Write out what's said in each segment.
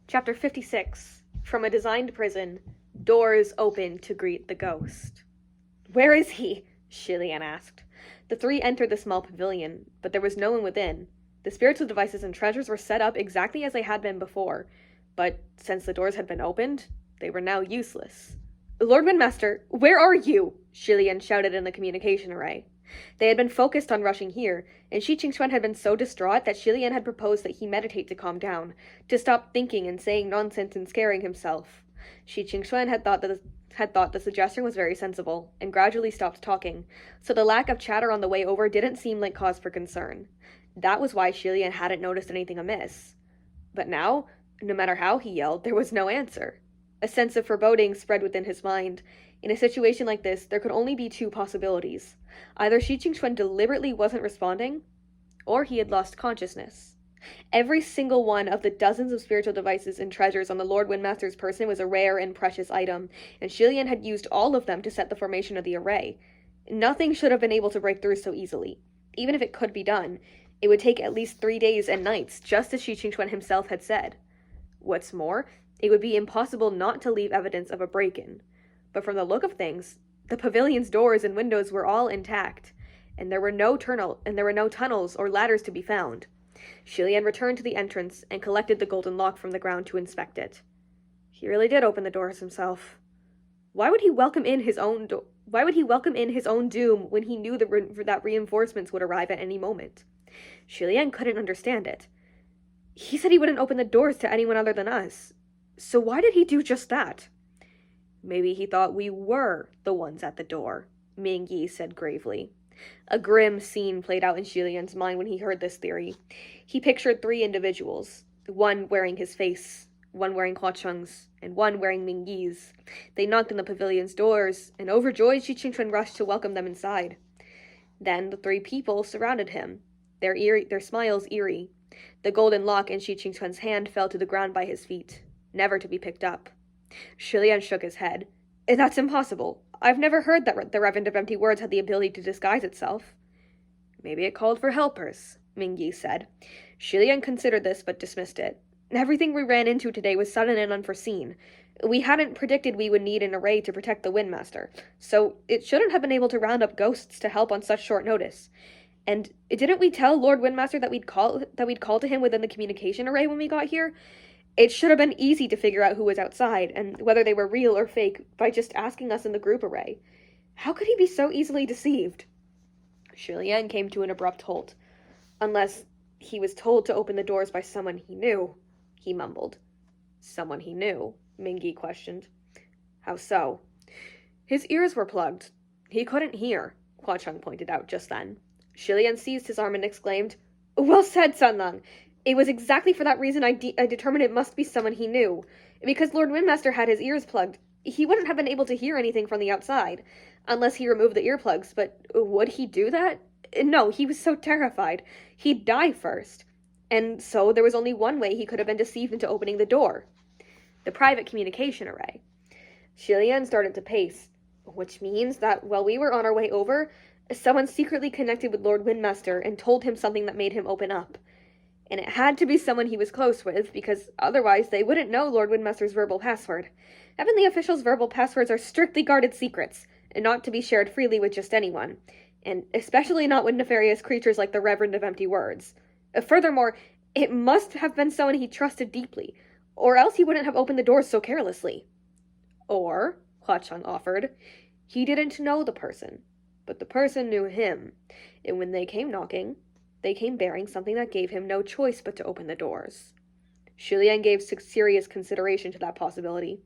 Chapter 56. From a designed prison, doors open to greet the ghost. "Where is he?" Shilian asked. The three entered the small pavilion, but there was no one within. The spiritual devices and treasures were set up exactly as they had been before, but since the doors had been opened, they were now useless. "Lord Windmaster, where are you?" Shilian shouted in the communication array. They had been focused on rushing here, and Shi Qingxuan had been so distraught that Shilian had proposed that he meditate to calm down, to stop thinking and saying nonsense and scaring himself. Shi Qingxuan had thought the suggestion was very sensible, and gradually stopped talking, so the lack of chatter on the way over didn't seem like cause for concern. That was why Shilian hadn't noticed anything amiss. But now, no matter how he yelled, there was no answer. A sense of foreboding spread within his mind. In a situation like this, there could only be two possibilities. Either Shi Qingxuan deliberately wasn't responding, or he had lost consciousness. Every single one of the dozens of spiritual devices and treasures on the Lord Windmaster's person was a rare and precious item, and Shilian had used all of them to set the formation of the array. Nothing should have been able to break through so easily. Even if it could be done, it would take at least 3 days and nights, just as Shi Qingxuan himself had said. What's more, it would be impossible not to leave evidence of a break-in. But from the look of things, the pavilion's doors and windows were all intact, and there were no tunnels or ladders to be found. Shilian returned to the entrance and collected the golden lock from the ground to inspect it. He really did open the doors himself. Why would he welcome in his own doom when he knew that reinforcements would arrive at any moment? Shilian couldn't understand it. He said he wouldn't open the doors to anyone other than us. So why did he do just that? "Maybe he thought we were the ones at the door," Ming Yi said gravely. A grim scene played out in Shilian's mind when he heard this theory. He pictured 3 individuals, one wearing his face, one wearing Hua Cheng's, and one wearing Ming Yi's. They knocked on the pavilion's doors, and overjoyed Shi Qingxuan rushed to welcome them inside. Then the 3 people surrounded him, their smiles eerie. The golden lock in Shi Qingxuan's hand fell to the ground by his feet, never to be picked up. Shilian shook his head. "That's impossible. I've never heard that the Reverend of Empty Words had the ability to disguise itself." "Maybe it called for helpers," Ming Yi said. Shilian considered this, but dismissed it. "Everything we ran into today was sudden and unforeseen. We hadn't predicted we would need an array to protect the Windmaster, so it shouldn't have been able to round up ghosts to help on such short notice. And didn't we tell Lord Windmaster that we'd call to him within the communication array when we got here? It should have been easy to figure out who was outside, and whether they were real or fake, by just asking us in the group array. How could he be so easily deceived?" Shilian came to an abrupt halt. "Unless he was told to open the doors by someone he knew," he mumbled. "Someone he knew?" Ming Yi questioned. "How so?" "His ears were plugged. He couldn't hear," Hua Cheng pointed out just then. Shilian seized his arm and exclaimed, "Well said, Sunlong! It was exactly for that reason I determined it must be someone he knew. Because Lord Windmaster had his ears plugged, he wouldn't have been able to hear anything from the outside, unless he removed the earplugs, but would he do that? No, he was so terrified. He'd die first. And so there was only one way he could have been deceived into opening the door. The private communication array." Shilian started to pace, which means that while we were on our way over, someone secretly connected with Lord Windmaster and told him something that made him open up. And it had to be someone he was close with, because otherwise they wouldn't know Lord Windmaster's verbal password. Heavenly officials' verbal passwords are strictly guarded secrets, and not to be shared freely with just anyone, and especially not with nefarious creatures like the Reverend of Empty Words. Furthermore, it must have been someone he trusted deeply, or else he wouldn't have opened the doors so carelessly. Or, Hua Cheng offered, he didn't know the person, but the person knew him, and when they came knocking, they came bearing something that gave him no choice but to open the doors. Shilian gave serious consideration to that possibility.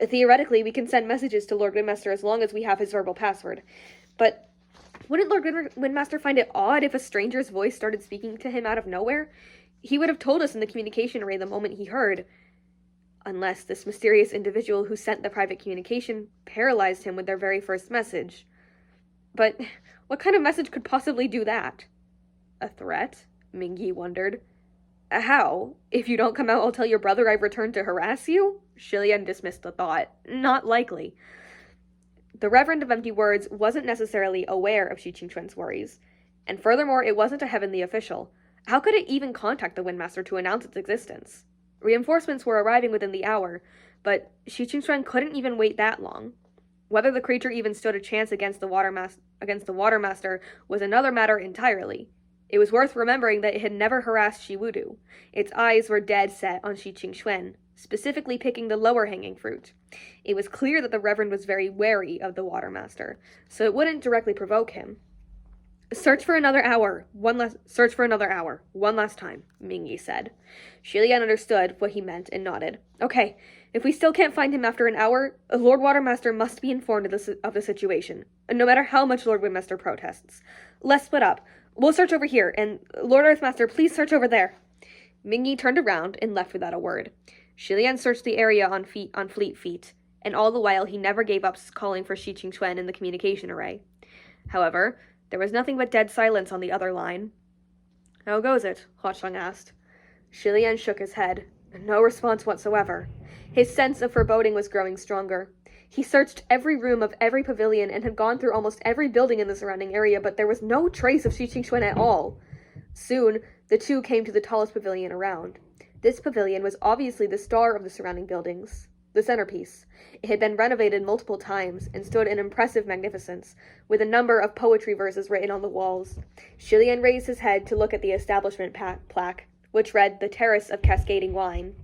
Theoretically, we can send messages to Lord Windmaster as long as we have his verbal password. But wouldn't Lord Windmaster find it odd if a stranger's voice started speaking to him out of nowhere? He would have told us in the communication array the moment he heard. Unless this mysterious individual who sent the private communication paralyzed him with their very first message. But what kind of message could possibly do that? A threat? Ming Yi wondered. How? If you don't come out, I'll tell your brother I've returned to harass you? Shilian dismissed the thought. Not likely. The Reverend of Empty Words wasn't necessarily aware of Shi Qingxuan's worries. And furthermore, it wasn't a heavenly official. How could it even contact the Windmaster to announce its existence? Reinforcements were arriving within the hour, but Shi Qingxuan couldn't even wait that long. Whether the creature even stood a chance against the Watermaster was another matter entirely. It was worth remembering that it had never harassed Shi Wudu. Its eyes were dead set on Shi Qingxuan, specifically picking the lower-hanging fruit. It was clear that the Reverend was very wary of the Watermaster, so it wouldn't directly provoke him. Search for another hour. One last time, Mingyi said. Shilian understood what he meant and nodded. Okay, if we still can't find him after an hour, Lord Watermaster must be informed of the situation, no matter how much Lord Windmaster protests. Let's split up. We'll search over here, and Lord Earthmaster, please search over there. Mingyi turned around and left without a word. Shilian searched the area on fleet feet, and all the while he never gave up calling for Shi Qingxuan in the communication array. However, there was nothing but dead silence on the other line. How goes it? Huacheng asked. Shilian shook his head. No response whatsoever. His sense of foreboding was growing stronger. He searched every room of every pavilion and had gone through almost every building in the surrounding area, but there was no trace of Shi Qingxuan at all. Soon, the two came to the tallest pavilion around. This pavilion was obviously the star of the surrounding buildings, the centerpiece. It had been renovated multiple times and stood in impressive magnificence, with a number of poetry verses written on the walls. Shilian raised his head to look at the establishment plaque, which read, "The Terrace of Cascading Wine."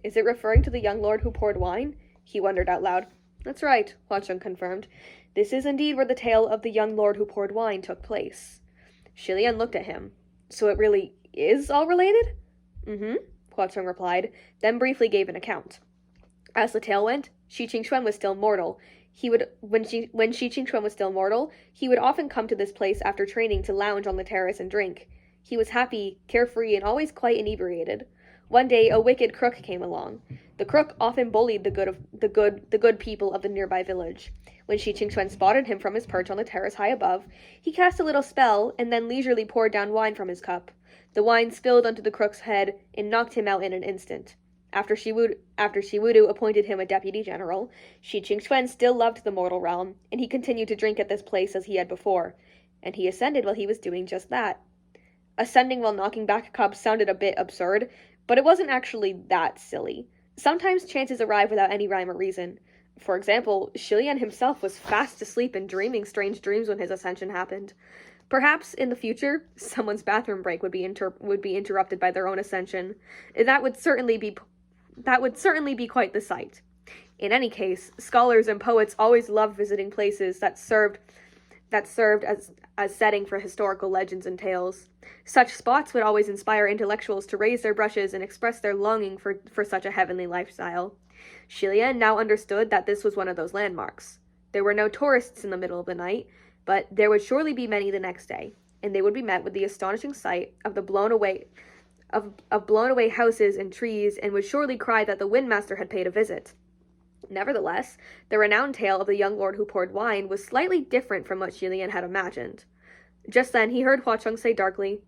Is it referring to the young lord who poured wine? He wondered out loud. That's right, Huacheng confirmed. This is indeed where the tale of the young lord who poured wine took place. Shilian looked at him. So it really is all related? Mm-hmm, Huacheng replied, then briefly gave an account. As the tale went, Shi Qingxuan was still mortal. When Shi Qingxuan was still mortal, he would often come to this place after training to lounge on the terrace and drink. He was happy, carefree, and always quite inebriated. One day, a wicked crook came along. The crook often bullied the good people of the nearby village. When Shi Qingxuan spotted him from his perch on the terrace high above, he cast a little spell and then leisurely poured down wine from his cup. The wine spilled onto the crook's head and knocked him out in an instant. After Shi Wudu appointed him a deputy general, Shi Qingxuan still loved the mortal realm, and he continued to drink at this place as he had before, and he ascended while he was doing just that. Ascending while knocking back a cup sounded a bit absurd, but it wasn't actually that silly. Sometimes chances arrive without any rhyme or reason. For example, Shilian himself was fast asleep and dreaming strange dreams when his ascension happened. Perhaps, in the future, someone's bathroom break would be interrupted by their own ascension. That would certainly be quite the sight. In any case, scholars and poets always loved visiting places that served as setting for historical legends and tales. Such spots would always inspire intellectuals to raise their brushes and express their longing for such a heavenly lifestyle. Shilian now understood that this was one of those landmarks. There were no tourists in the middle of the night, but there would surely be many the next day, and they would be met with the astonishing sight of the blown away houses and trees, and would surely cry that the Windmaster had paid a visit. Nevertheless, the renowned tale of the young lord who poured wine was slightly different from what Shilian had imagined. Just then he heard Huacheng say darkly,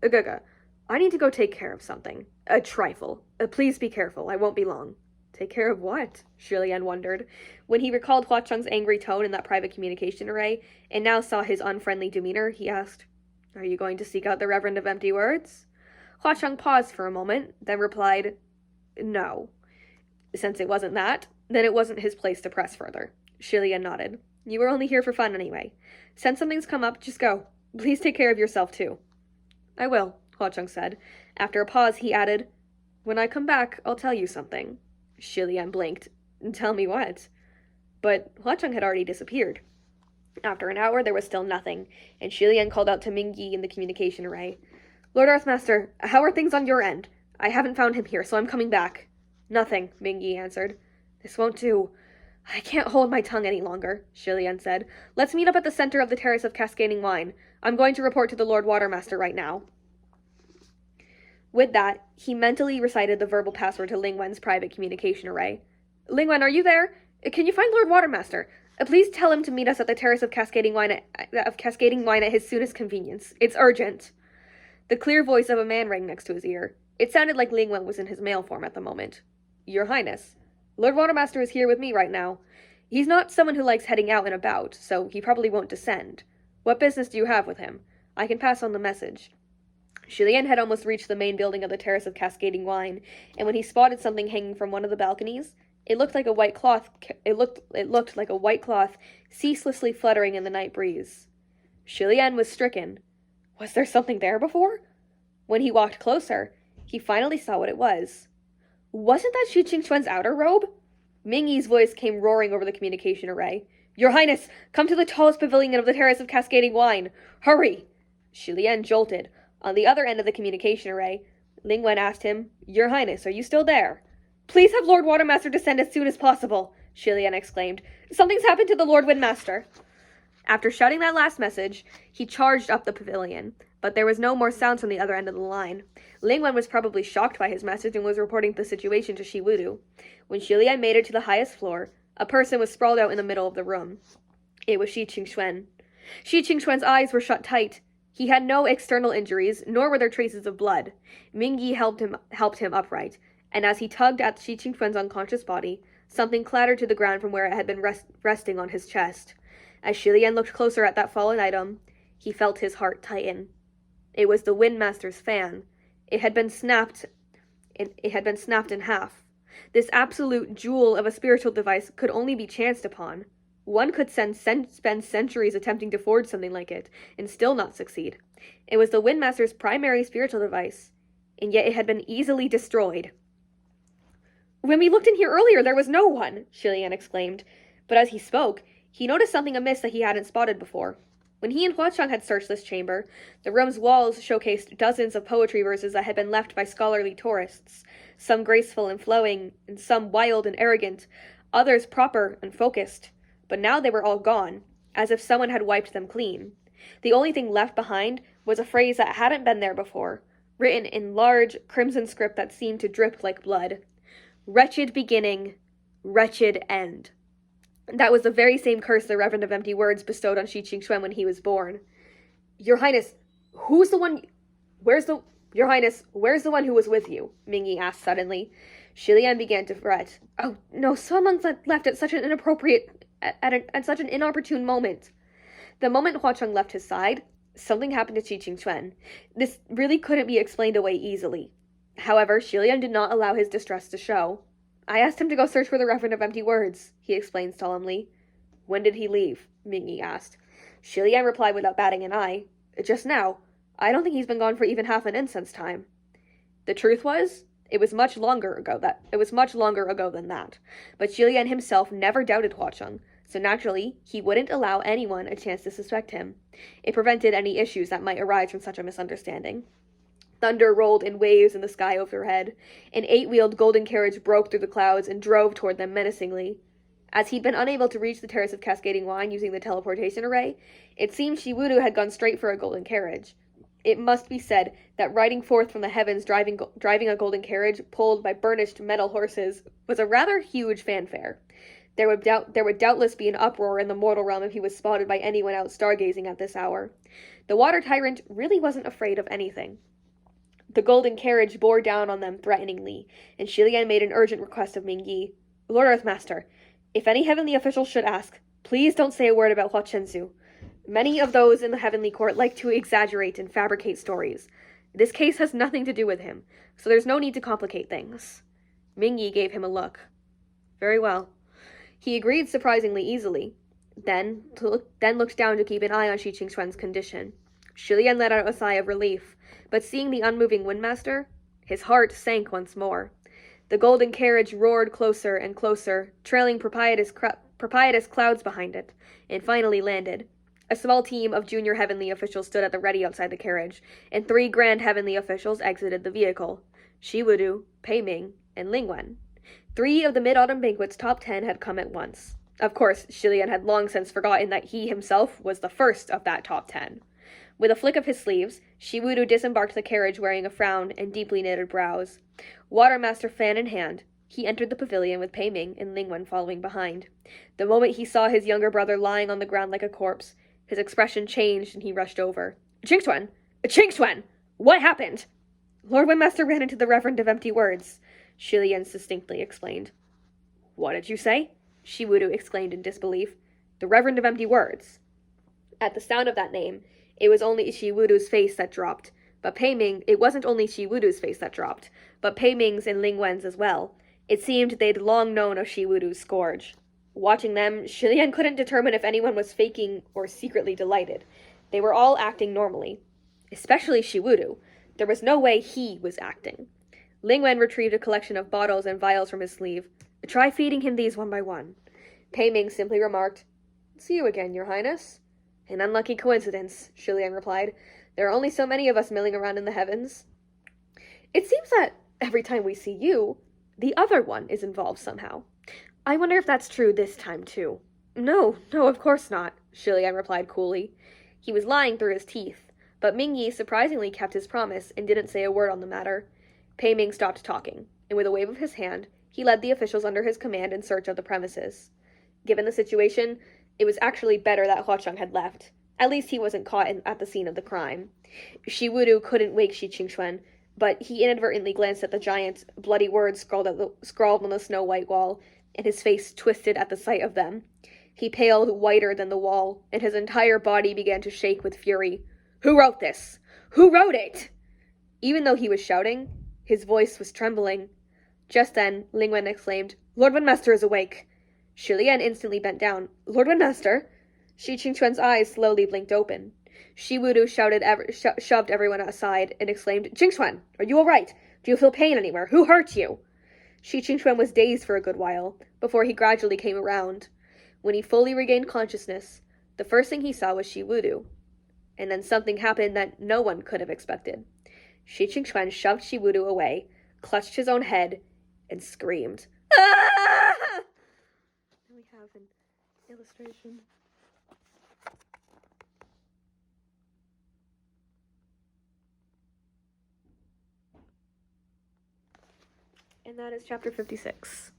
"Gaga, I need to go take care of something. A trifle. Please be careful, I won't be long." Take care of what? Shilian wondered. When he recalled Huacheng's angry tone in that private communication array, and now saw his unfriendly demeanor, he asked, "Are you going to seek out the Reverend of Empty Words?" Huacheng paused for a moment, then replied, "No." Since it wasn't that, then it wasn't his place to press further. Shilian nodded. "You were only here for fun anyway. Since something's come up, just go. Please take care of yourself, too." "I will," Huacheng said. After a pause, he added, "When I come back, I'll tell you something." Shilian blinked. "Tell me what?" But Huacheng had already disappeared. After an hour, there was still nothing, and Shilian called out to Mingyi in the communication array. "Lord Earthmaster, how are things on your end? I haven't found him here, so I'm coming back." "Nothing," Mingyi answered. "This won't do. I can't hold my tongue any longer," Shilian said. "Let's meet up at the center of the Terrace of Cascading Wine. I'm going to report to the Lord Watermaster right now." With that, he mentally recited the verbal password to Lingwen's private communication array. "Lingwen, are you there? Can you find Lord Watermaster? Please tell him to meet us at the Terrace of Cascading Wine at his soonest convenience. It's urgent." The clear voice of a man rang next to his ear. It sounded like Lingwen was in his male form at the moment. "Your Highness, Lord Watermaster is here with me right now. He's not someone who likes heading out and about, so he probably won't descend. What business do you have with him? I can pass on the message." Julien had almost reached the main building of the Terrace of Cascading Wine, and when he spotted something hanging from one of the balconies, it looked like a white cloth. It looked like a white cloth, ceaselessly fluttering in the night breeze. Julien was stricken. Was there something there before? When he walked closer, he finally saw what it was. Wasn't that Shi Qingquan's outer robe? Mingyi's voice came roaring over the communication array. Your Highness, come to the tallest pavilion of the Terrace of Cascading Wine. Hurry! Julien jolted. On the other end of the communication array, Ling Wen asked him, Your Highness, are you still there? Please have Lord Watermaster descend as soon as possible, Julien exclaimed. Something's happened to the Lord Windmaster. After shouting that last message, he charged up the pavilion, but there was no more sound from the other end of the line. Ling Wen was probably shocked by his message and was reporting the situation to Shi Wudu. When Julien made it to the highest floor, a person was sprawled out in the middle of the room. It was Shi Qingquan. Shi Qingquan's eyes were shut tight. He had no external injuries, nor were there traces of blood. Mingyi helped him upright, and as he tugged at Shi Qingquan's unconscious body, something clattered to the ground from where it had been resting on his chest. As Julien looked closer at that fallen item, he felt his heart tighten. It was the Windmaster's fan. It had been snapped in half. This absolute jewel of a spiritual device could only be chanced upon. One could spend centuries attempting to forge something like it, and still not succeed. It was the Windmaster's primary spiritual device, and yet it had been easily destroyed. When we looked in here earlier, there was no one, Julien exclaimed. But as he spoke, he noticed something amiss that he hadn't spotted before. When he and Huacheng had searched this chamber, the room's walls showcased dozens of poetry verses that had been left by scholarly tourists, some graceful and flowing, and some wild and arrogant, others proper and focused. But now they were all gone, as if someone had wiped them clean. The only thing left behind was a phrase that hadn't been there before, written in large crimson script that seemed to drip like blood. Wretched beginning, wretched end. That was the very same curse the Reverend of Empty Words bestowed on Shi Qingquan when he was born. Your Highness, who's the one... Your Highness, where's the one who was with you? Mingyi asked suddenly. Julien began to fret. Oh, no, someone's left at such an at such an inopportune moment. The moment Huacheng left his side, something happened to Shi Qingquan. This really couldn't be explained away easily. However, Julien did not allow his distress to show. I asked him to go search for the Reverend of Empty Words, he explained solemnly. When did he leave? Mingyi asked. Julien replied without batting an eye. Just now. I don't think he's been gone for even half an incense time. The truth was, it was much longer ago than that. But Julien himself never doubted Huacheng, so naturally, he wouldn't allow anyone a chance to suspect him. It prevented any issues that might arise from such a misunderstanding. Thunder rolled in waves in the sky overhead. An 8-wheeled golden carriage broke through the clouds and drove toward them menacingly. As he'd been unable to reach the Terrace of Cascading Wine using the teleportation array, it seemed Shi Wudu had gone straight for a golden carriage. It must be said that riding forth from the heavens driving a golden carriage pulled by burnished metal horses was a rather huge fanfare. There would doubtless be an uproar in the mortal realm if he was spotted by anyone out stargazing at this hour. The water tyrant really wasn't afraid of anything. The golden carriage bore down on them threateningly, and Julien made an urgent request of Mingyi. Lord Earthmaster, if any heavenly official should ask, please don't say a word about Hua Chenzu. Many of those in the heavenly court like to exaggerate and fabricate stories. This case has nothing to do with him, so there's no need to complicate things. Mingyi gave him a look. Very well. He agreed surprisingly easily, then looked down to keep an eye on Shi Qingquan's condition. Julien let out a sigh of relief, but seeing the unmoving windmaster, his heart sank once more. The golden carriage roared closer and closer, trailing propitious clouds behind it, and finally landed. A small team of junior heavenly officials stood at the ready outside the carriage, and 3 grand heavenly officials exited the vehicle. Shi Wudu, Pei Ming, and Ling Wen. 3 of the Mid-Autumn Banquet's top 10 had come at once. Of course, Julien had long since forgotten that he himself was the first of that top 10. With a flick of his sleeves, Shi Wudu disembarked the carriage wearing a frown and deeply knitted brows. Watermaster fan in hand, he entered the pavilion with Pei Ming and Ling Wen following behind. The moment he saw his younger brother lying on the ground like a corpse, his expression changed and he rushed over. Qingquan! Qingquan! What happened? Lord Windmaster ran into the Reverend of Empty Words, Julien succinctly explained. What did you say? Shi Wudu exclaimed in disbelief. The Reverend of Empty Words. At the sound of that name, it was only Shi Wudu's face that dropped. But Pei Ming, it wasn't only Shi Wudu's face that dropped, but Pei Ming's and Ling Wen's as well. It seemed they'd long known of Shi Wudu's scourge. Watching them, Shilian couldn't determine if anyone was faking or secretly delighted. They were all acting normally. Especially Shi Wudu. There was no way he was acting. Ling Wen retrieved a collection of bottles and vials from his sleeve. Try feeding him these one by one. Pei Ming simply remarked, See you again, Your Highness. An unlucky coincidence, Shilian replied. There are only so many of us milling around in the heavens. It seems that every time we see you, the other one is involved somehow. I wonder if that's true this time, too. No, of course not, Shilian replied coolly. He was lying through his teeth, but Ming Yi surprisingly kept his promise and didn't say a word on the matter. Pei Ming stopped talking, and with a wave of his hand, he led the officials under his command in search of the premises. Given the situation, it was actually better that Huacheng had left. At least he wasn't caught at the scene of the crime. Shi Wudu couldn't wake Shi Qingxuan, but he inadvertently glanced at the giant, bloody words scrawled on the snow-white wall, and his face twisted at the sight of them. He paled whiter than the wall, and his entire body began to shake with fury. Who wrote this? Who wrote it? Even though he was shouting, his voice was trembling. Just then, Ling Wen exclaimed, Lord Windmaster is awake. Shilian instantly bent down. Lord Windmaster? Shi Qingquan's eyes slowly blinked open. Shi Wudu shoved everyone aside and exclaimed, Qingquan, are you all right? Do you feel pain anywhere? Who hurt you? Shi Qingquan was dazed for a good while, before he gradually came around. When he fully regained consciousness, the first thing he saw was Shi Wudu. And then something happened that no one could have expected. Shi Qingquan shoved Shi Wudu away, clutched his own head, and screamed. Ah! Now we have an illustration. And that is chapter 56.